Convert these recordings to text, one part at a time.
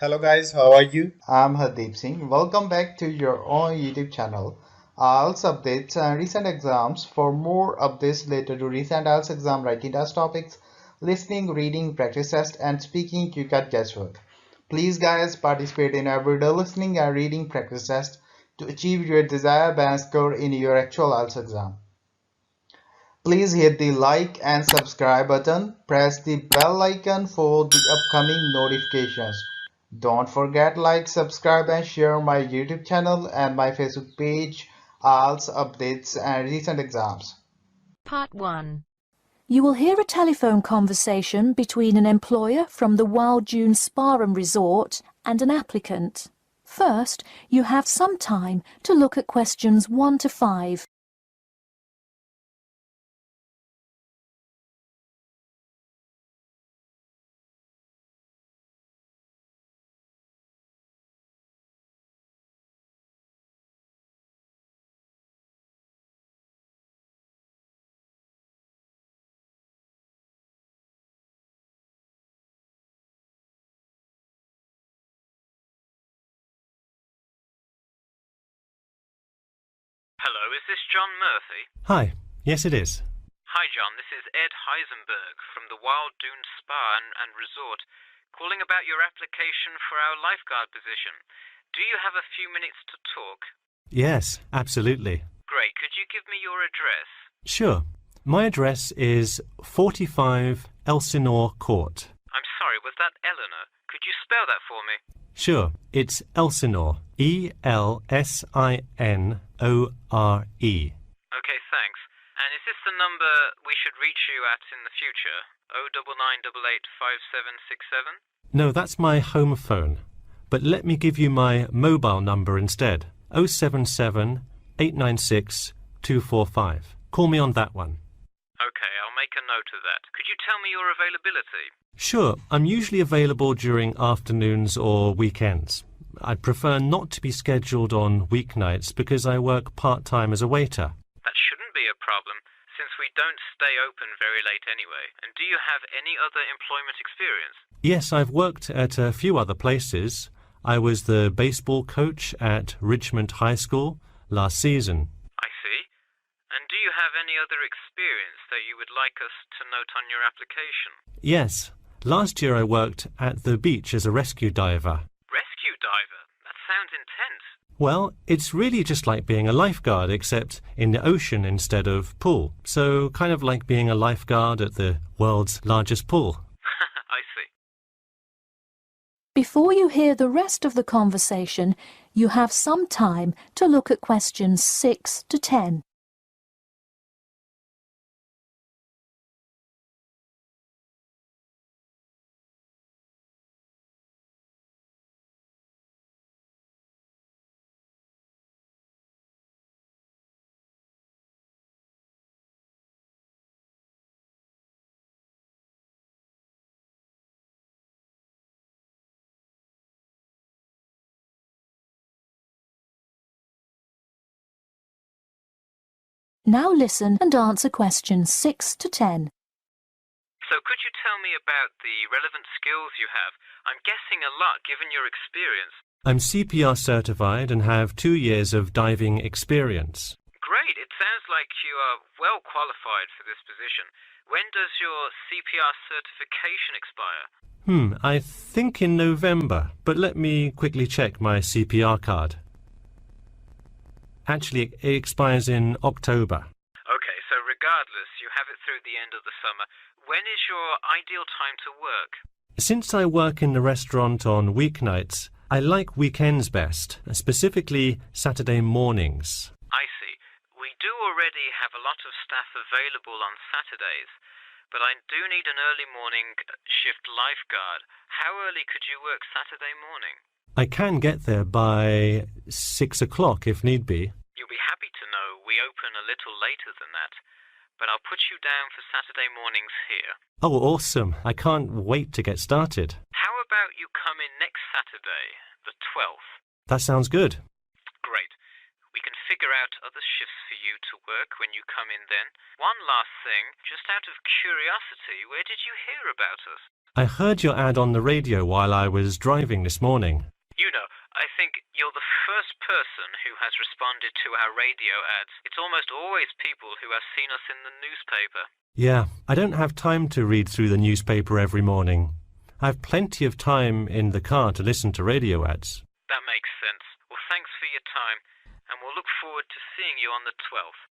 Hello guys, how are you? I'm Hardeep Singh. Welcome back to your own YouTube channel. IELTS updates and recent exams. For more updates related to recent IELTS exam writing test topics, listening, reading, practice test, and speaking, you got guesswork. Please, guys, participate in everyday listening and reading practice test to achieve your desired band score in your actual IELTS exam. Please hit the like and subscribe button. Press the bell icon for the upcoming notifications. Don't forget like, subscribe and share my YouTube channel and my Facebook page, IELTS updates and recent exams. Part 1. You will hear a telephone conversation between an employer from the Wild Dune Spa and Resort and an applicant. First, you have some time to look at questions 1 to 5. Hello, is this John Murphy? Hi, yes it is. Hi John, this is Ed Heisenberg from the Wild Dune Spa and Resort, calling about your application for our lifeguard position. Do you have a few minutes to talk? Yes, absolutely. Great, could you give me your address? Sure. My address is 45 Elsinore Court. I'm sorry, was that Eleanor? Could you spell that for me? Sure, it's Elsinore. Elsinore. Okay, thanks. And is this the number we should reach you at in the future? 099885767? No, that's my home phone. But let me give you my mobile number instead. 077 896 245. Call me on that one. Okay, I'll make a note of that. Could you tell me your availability? Sure, I'm usually available during afternoons or weekends. I'd prefer not to be scheduled on weeknights because I work part-time as a waiter. That shouldn't be a problem, since we don't stay open very late anyway. And do you have any other employment experience? Yes, I've worked at a few other places. I was the baseball coach at Richmond High School last season. I see. And do you have any other experience that you would like us to note on your application? Yes, last year I worked at the beach as a rescue diver. Rescue diver? That sounds intense. Well, it's really just like being a lifeguard, except in the ocean instead of pool. So kind of like being a lifeguard at the world's largest pool. I see. Before you hear the rest of the conversation, you have some time to look at questions 6 to 10. Now listen and answer questions 6 to 10. So could you tell me about the relevant skills you have? I'm guessing a lot given your experience. I'm CPR certified and have 2 years of diving experience. Great, it sounds like you are well qualified for this position. When does your CPR certification expire? I think in November, but let me quickly check my CPR card. Actually, it expires in October. Okay, so regardless, you have it through the end of the summer. When is your ideal time to work? Since I work in the restaurant on weeknights, I like weekends best, specifically Saturday mornings. I see. We do already have a lot of staff available on Saturdays, but I do need an early morning shift lifeguard. How early could you work Saturday morning? I can get there by 6 o'clock if need be. You'll be happy to know we open a little later than that, but I'll put you down for Saturday mornings here. Oh, awesome. I can't wait to get started. How about you come in next Saturday, the 12th? That sounds good. Great. We can figure out other shifts for you to work when you come in then. One last thing, just out of curiosity, where did you hear about us? I heard your ad on the radio while I was driving this morning. You know, I think you're the first person who has responded to our radio ads. It's almost always people who have seen us in the newspaper. Yeah, I don't have time to read through the newspaper every morning. I have plenty of time in the car to listen to radio ads. That makes sense. Well, thanks for your time, and we'll look forward to seeing you on the 12th.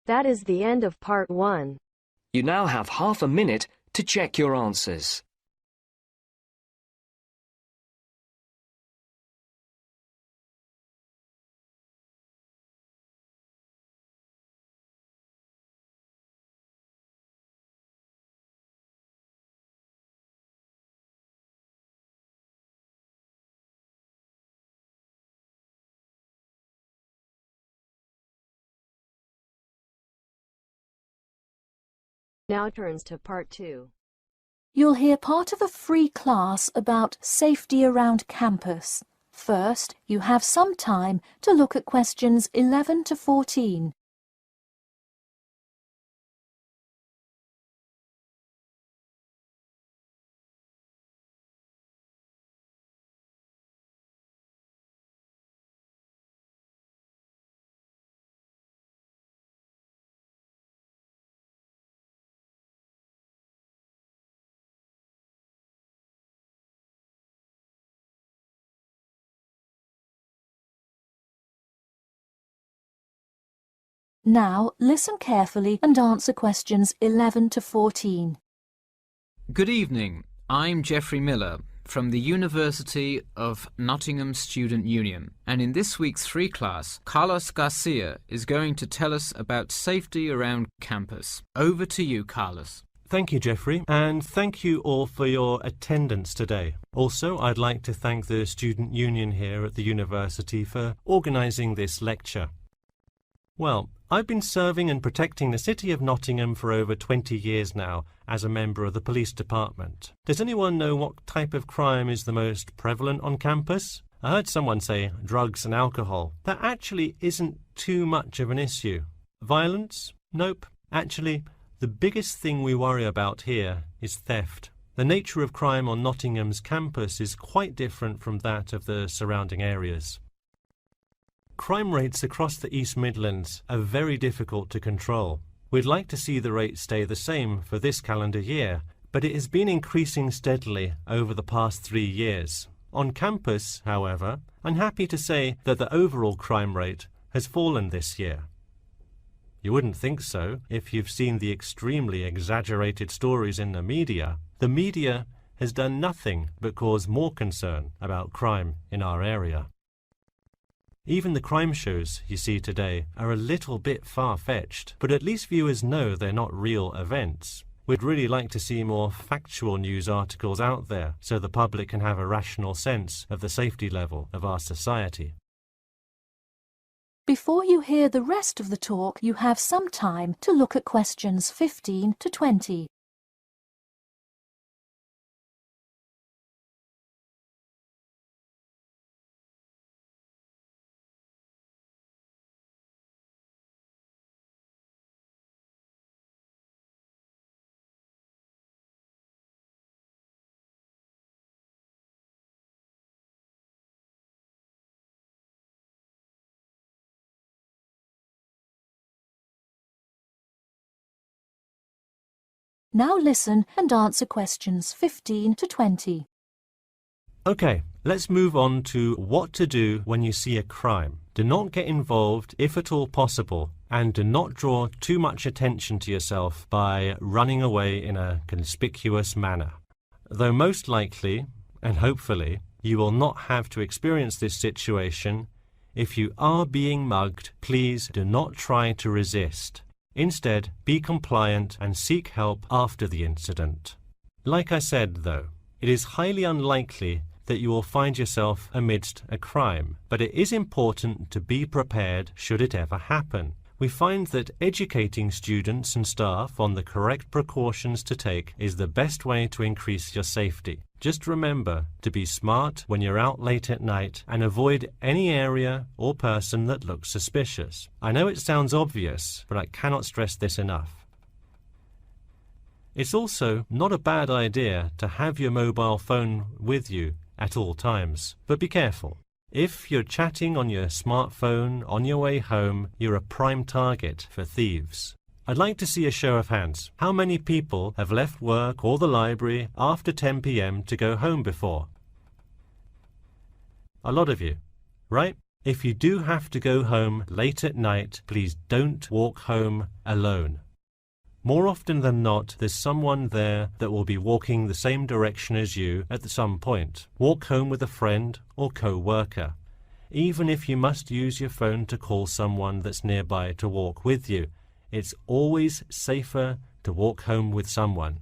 That is the end of part 1. You now have half a minute to check your answers. Now turns to part 2. You'll hear part of a free class about safety around campus. First, you have some time to look at questions 11 to 14. Now, listen carefully and answer questions 11 to 14. Good evening. I'm Geoffrey Miller from the University of Nottingham Student Union, and in this week's free class, Carlos Garcia is going to tell us about safety around campus. Over to you, Carlos. Thank you, Geoffrey, and thank you all for your attendance today. Also, I'd like to thank the Student Union here at the university for organising this lecture. Well, I've been serving and protecting the city of Nottingham for over 20 years now as a member of the police department. Does anyone know what type of crime is the most prevalent on campus? I heard someone say drugs and alcohol. That actually isn't too much of an issue. Violence? Nope. Actually, the biggest thing we worry about here is theft. The nature of crime on Nottingham's campus is quite different from that of the surrounding areas. Crime rates across the East Midlands are very difficult to control. We'd like to see the rate stay the same for this calendar year, but it has been increasing steadily over the past 3 years. On campus, however, I'm happy to say that the overall crime rate has fallen this year. You wouldn't think so if you've seen the extremely exaggerated stories in the media. The media has done nothing but cause more concern about crime in our area. Even the crime shows you see today are a little bit far-fetched, but at least viewers know they're not real events. We'd really like to see more factual news articles out there so the public can have a rational sense of the safety level of our society. Before you hear the rest of the talk, you have some time to look at questions 15 to 20. Now listen and answer questions 15 to 20. Okay, let's move on to what to do when you see a crime. Do not get involved if at all possible, and do not draw too much attention to yourself by running away in a conspicuous manner. Though most likely, and hopefully, you will not have to experience this situation, if you are being mugged, please do not try to resist. Instead, be compliant and seek help after the incident. Like I said, though, it is highly unlikely that you will find yourself amidst a crime, but it is important to be prepared should it ever happen. We find that educating students and staff on the correct precautions to take is the best way to increase your safety. Just remember to be smart when you're out late at night and avoid any area or person that looks suspicious. I know it sounds obvious, but I cannot stress this enough. It's also not a bad idea to have your mobile phone with you at all times, but be careful. If you're chatting on your smartphone on your way home, you're a prime target for thieves. I'd like to see a show of hands. How many people have left work or the library after 10 p.m. to go home before? A lot of you, right? If you do have to go home late at night, please don't walk home alone. More often than not, there's someone there that will be walking the same direction as you at some point. Walk home with a friend or co-worker. Even if you must use your phone to call someone that's nearby to walk with you, it's always safer to walk home with someone.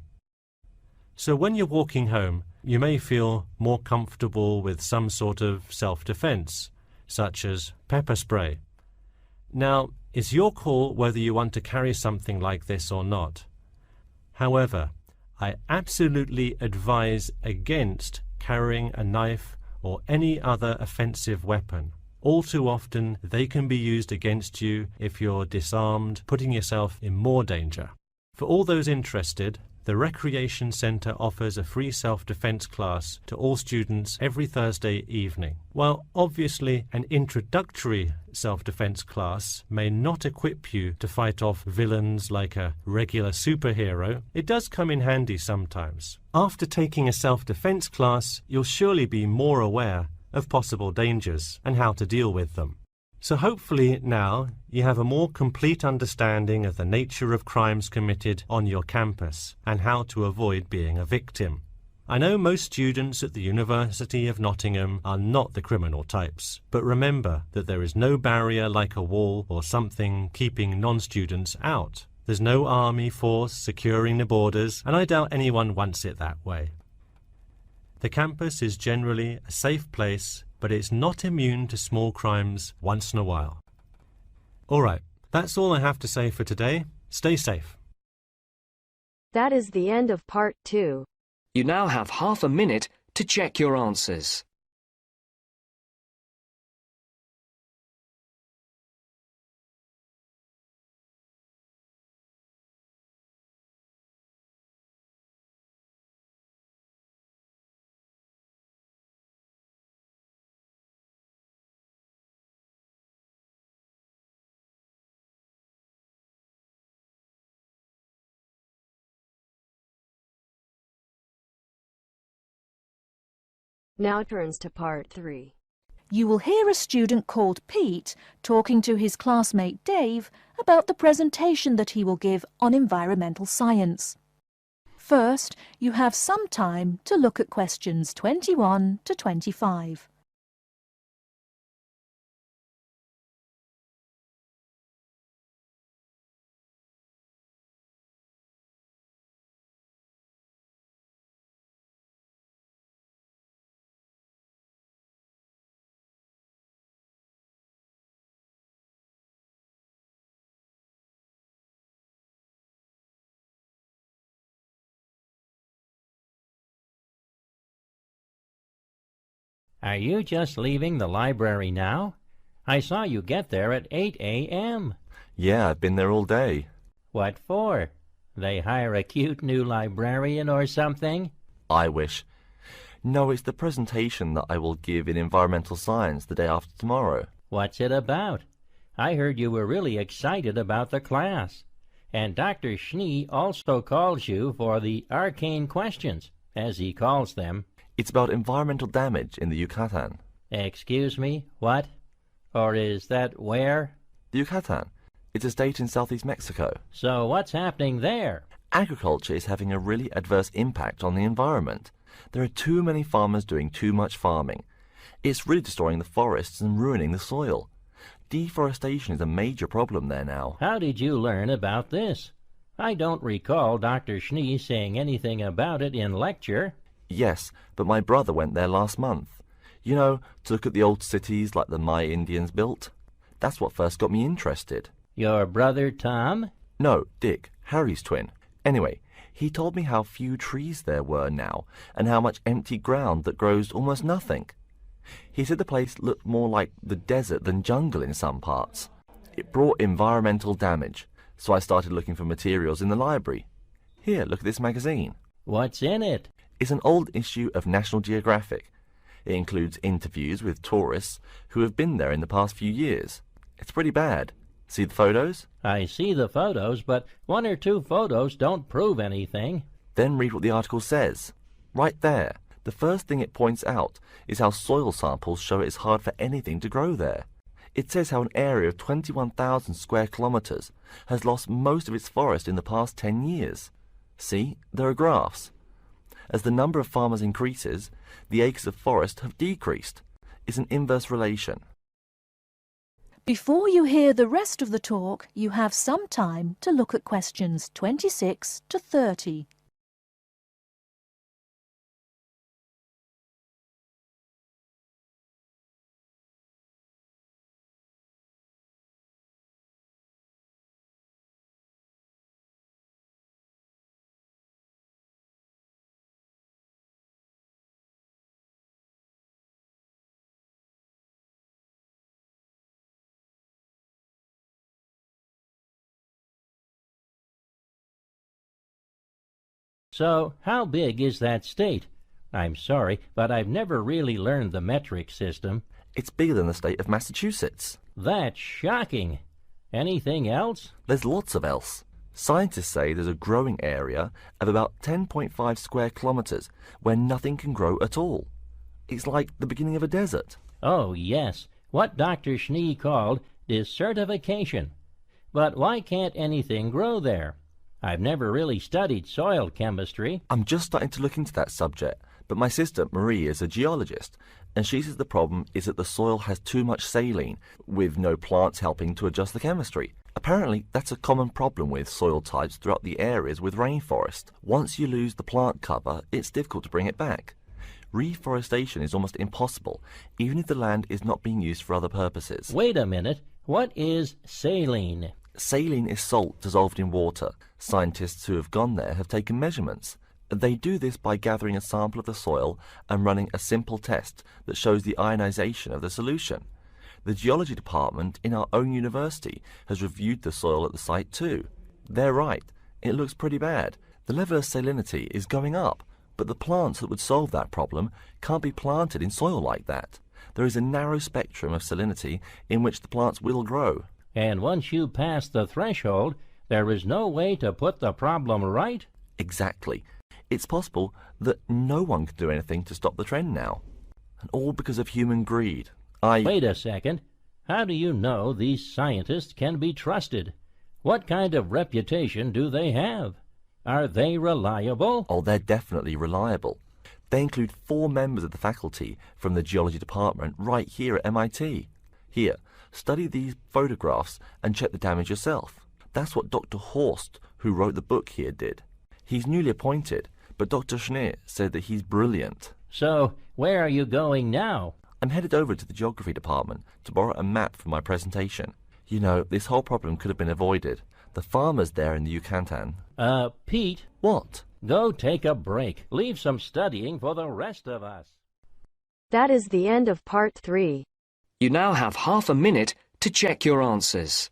So when you're walking home, you may feel more comfortable with some sort of self-defense, such as pepper spray. Now, it's your call whether you want to carry something like this or not. However, I absolutely advise against carrying a knife or any other offensive weapon. All too often, they can be used against you if you're disarmed, putting yourself in more danger. For all those interested, the Recreation Centre offers a free self-defense class to all students every Thursday evening. While obviously an introductory self-defense class may not equip you to fight off villains like a regular superhero, it does come in handy sometimes. After taking a self-defense class, you'll surely be more aware of possible dangers and how to deal with them. So hopefully now you have a more complete understanding of the nature of crimes committed on your campus and how to avoid being a victim. I know most students at the University of Nottingham are not the criminal types, but remember that there is no barrier like a wall or something keeping non-students out. There's no army force securing the borders, and I doubt anyone wants it that way. The campus is generally a safe place, but it's not immune to small crimes once in a while. All right, that's all I have to say for today. Stay safe. That is the end of part 2. You now have half a minute to check your answers. Now turns to part 3. You will hear a student called Pete talking to his classmate Dave about the presentation that he will give on environmental science. First, you have some time to look at questions 21 to 25. Are you just leaving the library now? I saw you get there at 8 a.m. Yeah, I've been there all day. What for? They hire a cute new librarian or something? I wish. No, it's the presentation that I will give in environmental science the day after tomorrow. What's it about? I heard you were really excited about the class. And Dr. Schnee also calls you for the arcane questions, as he calls them. It's about environmental damage in the Yucatan. Excuse me, what? Or is that where? The Yucatan. It's a state in southeast Mexico. So what's happening there? Agriculture is having a really adverse impact on the environment. There are too many farmers doing too much farming. It's really destroying the forests and ruining the soil. Deforestation is a major problem there now. How did you learn about this? I don't recall Dr. Schnee saying anything about it in lecture. Yes, but my brother went there last month. You know, to look at the old cities like the Maya Indians built. That's what first got me interested. Your brother Tom? No, Dick, Harry's twin. Anyway, he told me how few trees there were now, and how much empty ground that grows almost nothing. He said the place looked more like the desert than jungle in some parts. It brought environmental damage, so I started looking for materials in the library. Here, look at this magazine. What's in it? It's an old issue of National Geographic. It includes interviews with tourists who have been there in the past few years. It's pretty bad. See the photos? I see the photos, but one or two photos don't prove anything. Then read what the article says. Right there. The first thing it points out is how soil samples show it's hard for anything to grow there. It says how an area of 21,000 square kilometres has lost most of its forest in the past 10 years. See, there are graphs. As the number of farmers increases, the acres of forest have decreased. It's an inverse relation. Before you hear the rest of the talk, you have some time to look at questions 26 to 30. So, how big is that state? I'm sorry, but I've never really learned the metric system. It's bigger than the state of Massachusetts. That's shocking. Anything else? There's lots of else. Scientists say there's a growing area of about 10.5 square kilometres where nothing can grow at all. It's like the beginning of a desert. Oh, yes. What Dr. Schnee called desertification. But why can't anything grow there? I've never really studied soil chemistry. I'm just starting to look into that subject, but my sister Marie is a geologist, and she says the problem is that the soil has too much saline, with no plants helping to adjust the chemistry. Apparently, that's a common problem with soil types throughout the areas with rainforest. Once you lose the plant cover, it's difficult to bring it back. Reforestation is almost impossible, even if the land is not being used for other purposes. Wait a minute. What is saline? Saline is salt dissolved in water. Scientists who have gone there have taken measurements. They do this by gathering a sample of the soil and running a simple test that shows the ionization of the solution. The geology department in our own university has reviewed the soil at the site too. They're right. It looks pretty bad. The level of salinity is going up, but the plants that would solve that problem can't be planted in soil like that. There is a narrow spectrum of salinity in which the plants will grow. And once you pass the threshold, there is no way to put the problem right? Exactly. It's possible that no one can do anything to stop the trend now. And all because of human greed. Wait a second. How do you know these scientists can be trusted? What kind of reputation do they have? Are they reliable? Oh, they're definitely reliable. They include 4 members of the faculty from the geology department right here at MIT. Here, study these photographs and check the damage yourself. That's what Dr. Horst, who wrote the book here, did. He's newly appointed, but Dr. Schnee said that he's brilliant. So, where are you going now? I'm headed over to the geography department to borrow a map for my presentation. You know, this whole problem could have been avoided. The farmers there in the Yucatan... Pete? What? Go take a break. Leave some studying for the rest of us. That is the end of part 3. You now have half a minute to check your answers.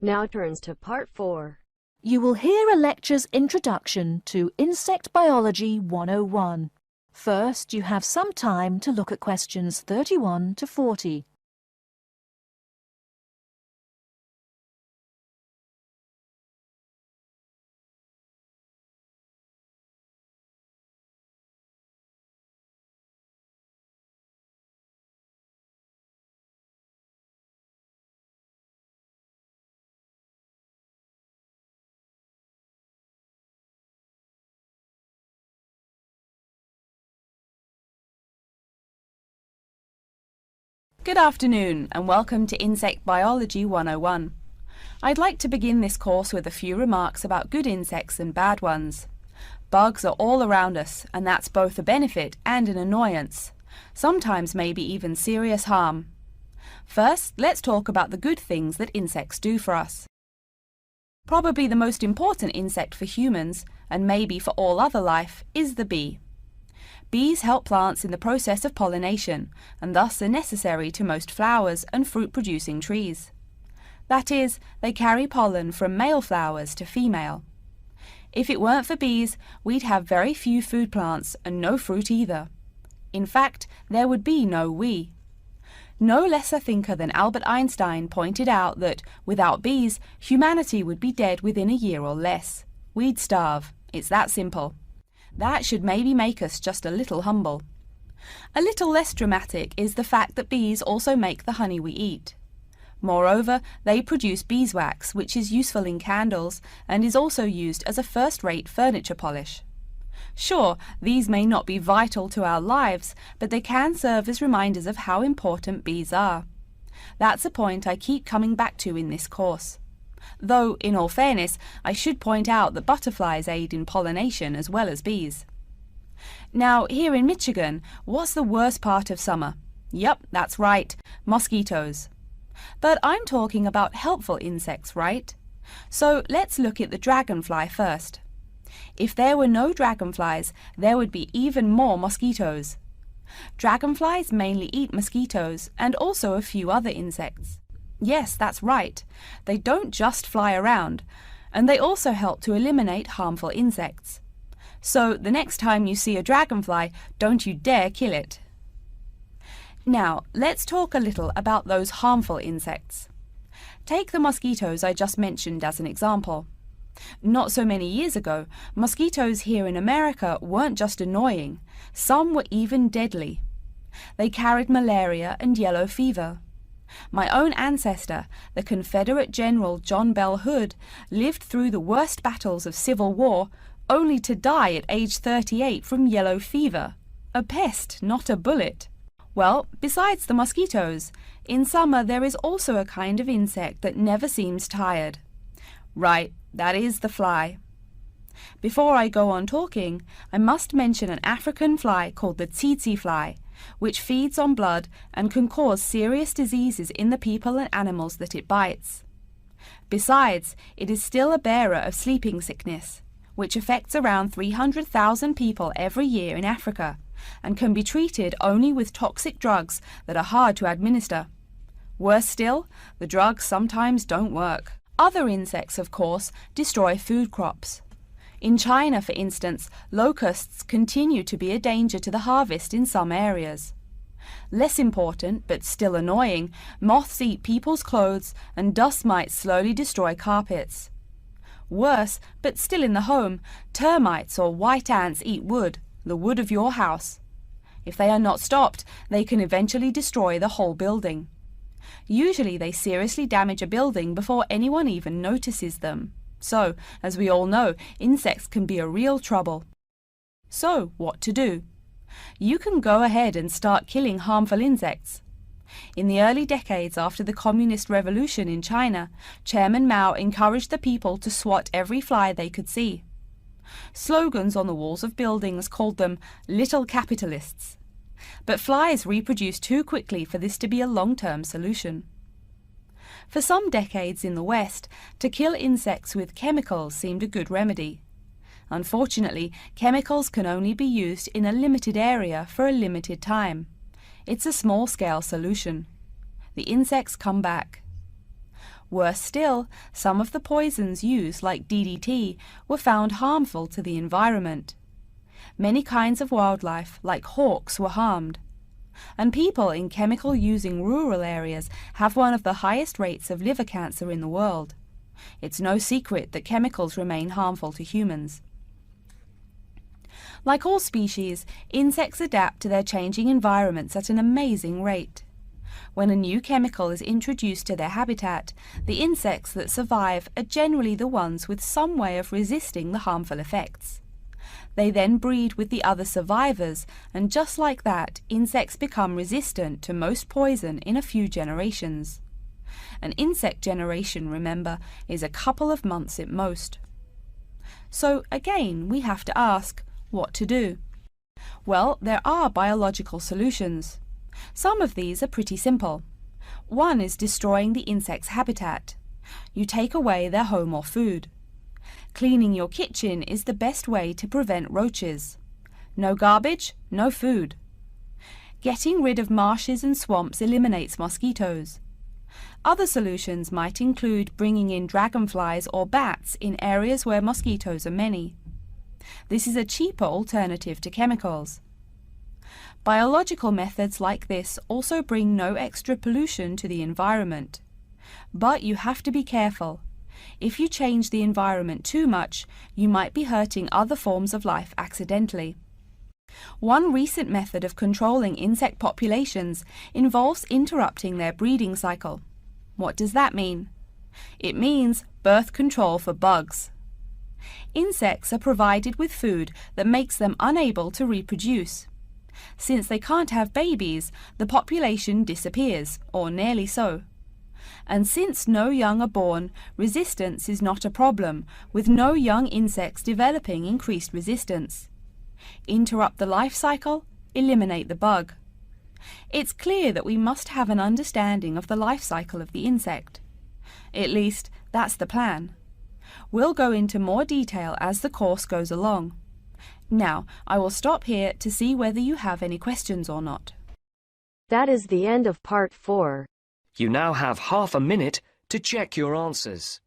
Now turns to part 4. You will hear a lecture's introduction to Insect Biology 101. First, you have some time to look at questions 31 to 40. Good afternoon and welcome to Insect Biology 101. I'd like to begin this course with a few remarks about good insects and bad ones. Bugs are all around us, and that's both a benefit and an annoyance, sometimes maybe even serious harm. First, let's talk about the good things that insects do for us. Probably the most important insect for humans, and maybe for all other life, is the bee. Bees help plants in the process of pollination, and thus are necessary to most flowers and fruit-producing trees. That is, they carry pollen from male flowers to female. If it weren't for bees, we'd have very few food plants and no fruit either. In fact, there would be no we. No less a thinker than Albert Einstein pointed out that, without bees, humanity would be dead within a year or less. We'd starve. It's that simple. That should maybe make us just a little humble. A little less dramatic is the fact that bees also make the honey we eat. Moreover, they produce beeswax, which is useful in candles and is also used as a first-rate furniture polish. Sure, these may not be vital to our lives, but they can serve as reminders of how important bees are. That's a point I keep coming back to in this course. Though, in all fairness, I should point out that butterflies aid in pollination as well as bees. Now, here in Michigan, what's the worst part of summer? Yup, that's right, mosquitoes. But I'm talking about helpful insects, right? So let's look at the dragonfly first. If there were no dragonflies, there would be even more mosquitoes. Dragonflies mainly eat mosquitoes and also a few other insects. Yes, that's right. They don't just fly around, and they also help to eliminate harmful insects. So the next time you see a dragonfly, don't you dare kill it. Now, let's talk a little about those harmful insects. Take the mosquitoes I just mentioned as an example. Not so many years ago, mosquitoes here in America weren't just annoying, some were even deadly. They carried malaria and yellow fever. My own ancestor, the Confederate General John Bell Hood, lived through the worst battles of Civil War, only to die at age 38 from yellow fever. A pest, not a bullet. Well, besides the mosquitoes, in summer there is also a kind of insect that never seems tired. Right, that is the fly. Before I go on talking, I must mention an African fly called the tsetse fly, which feeds on blood and can cause serious diseases in the people and animals that it bites. Besides, it is still a bearer of sleeping sickness, which affects around 300,000 people every year in Africa, and can be treated only with toxic drugs that are hard to administer. Worse still, the drugs sometimes don't work. Other insects, of course, destroy food crops. In China, for instance, locusts continue to be a danger to the harvest in some areas. Less important, but still annoying, moths eat people's clothes and dust mites slowly destroy carpets. Worse, but still in the home, termites or white ants eat wood, the wood of your house. If they are not stopped, they can eventually destroy the whole building. Usually they seriously damage a building before anyone even notices them. So, as we all know, insects can be a real trouble. So, what to do? You can go ahead and start killing harmful insects. In the early decades after the Communist Revolution in China, Chairman Mao encouraged the people to swat every fly they could see. Slogans on the walls of buildings called them "little capitalists." But flies reproduce too quickly for this to be a long-term solution. For some decades in the West, to kill insects with chemicals seemed a good remedy. Unfortunately, chemicals can only be used in a limited area for a limited time. It's a small-scale solution. The insects come back. Worse still, some of the poisons used, like DDT, were found harmful to the environment. Many kinds of wildlife, like hawks, were harmed. And people in chemical-using rural areas have one of the highest rates of liver cancer in the world. It's no secret that chemicals remain harmful to humans. Like all species, insects adapt to their changing environments at an amazing rate. When a new chemical is introduced to their habitat, the insects that survive are generally the ones with some way of resisting the harmful effects. They then breed with the other survivors, and just like that, insects become resistant to most poison in a few generations. An insect generation, remember, is a couple of months at most. So again, we have to ask, what to do? Well, there are biological solutions. Some of these are pretty simple. One is destroying the insect's habitat. You take away their home or food. Cleaning your kitchen is the best way to prevent roaches. No garbage, no food. Getting rid of marshes and swamps eliminates mosquitoes. Other solutions might include bringing in dragonflies or bats in areas where mosquitoes are many. This is a cheaper alternative to chemicals. Biological methods like this also bring no extra pollution to the environment. But you have to be careful. If you change the environment too much, you might be hurting other forms of life accidentally. One recent method of controlling insect populations involves interrupting their breeding cycle. What does that mean? It means birth control for bugs. Insects are provided with food that makes them unable to reproduce. Since they can't have babies, the population disappears, or nearly so. And since no young are born, resistance is not a problem, with no young insects developing increased resistance. Interrupt the life cycle, eliminate the bug. It's clear that we must have an understanding of the life cycle of the insect. At least, that's the plan. We'll go into more detail as the course goes along. Now, I will stop here to see whether you have any questions or not. That is the end of part 4. You now have half a minute to check your answers.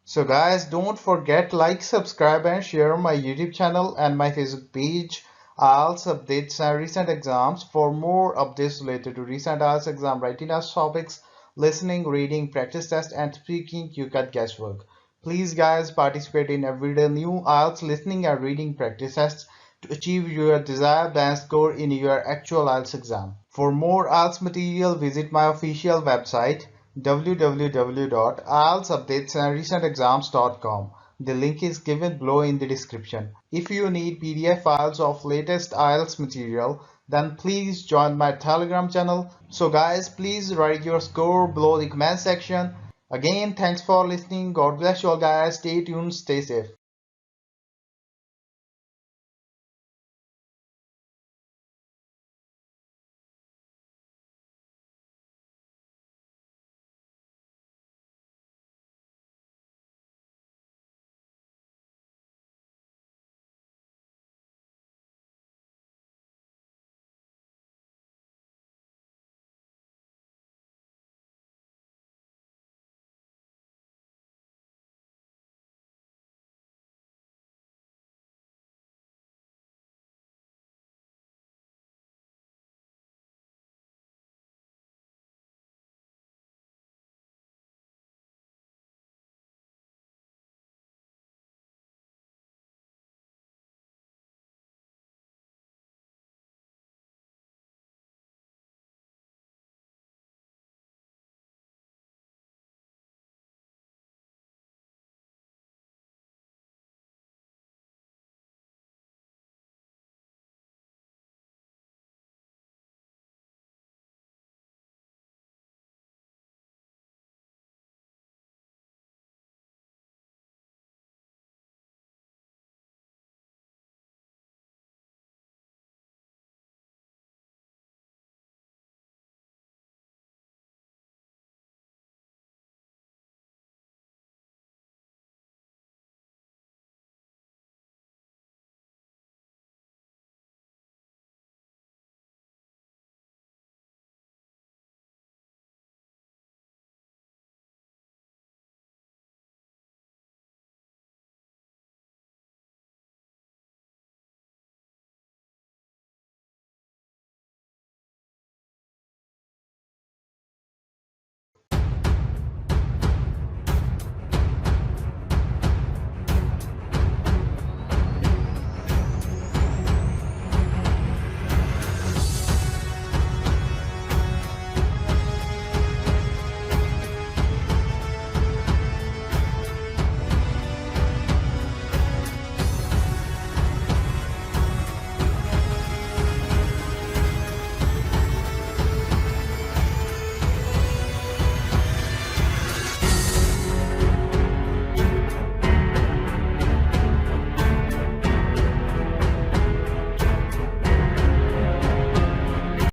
So guys, don't forget like, subscribe and share my YouTube channel and my Facebook page, IELTS updates and recent exams. For more updates related to recent IELTS exam writing test topics, listening, reading, practice test and speaking, you got guesswork. Please guys, participate in everyday new IELTS listening and reading practice tests to achieve your desired band score in your actual IELTS exam. For more IELTS material, visit my official website www.ieltsupdatesandrecentexams.com. The link is given below in the description. If you need PDF files of latest IELTS material, then please join my Telegram channel. So guys, please write your score below the comment section. Again, thanks for listening. God bless you all guys. Stay tuned, stay safe.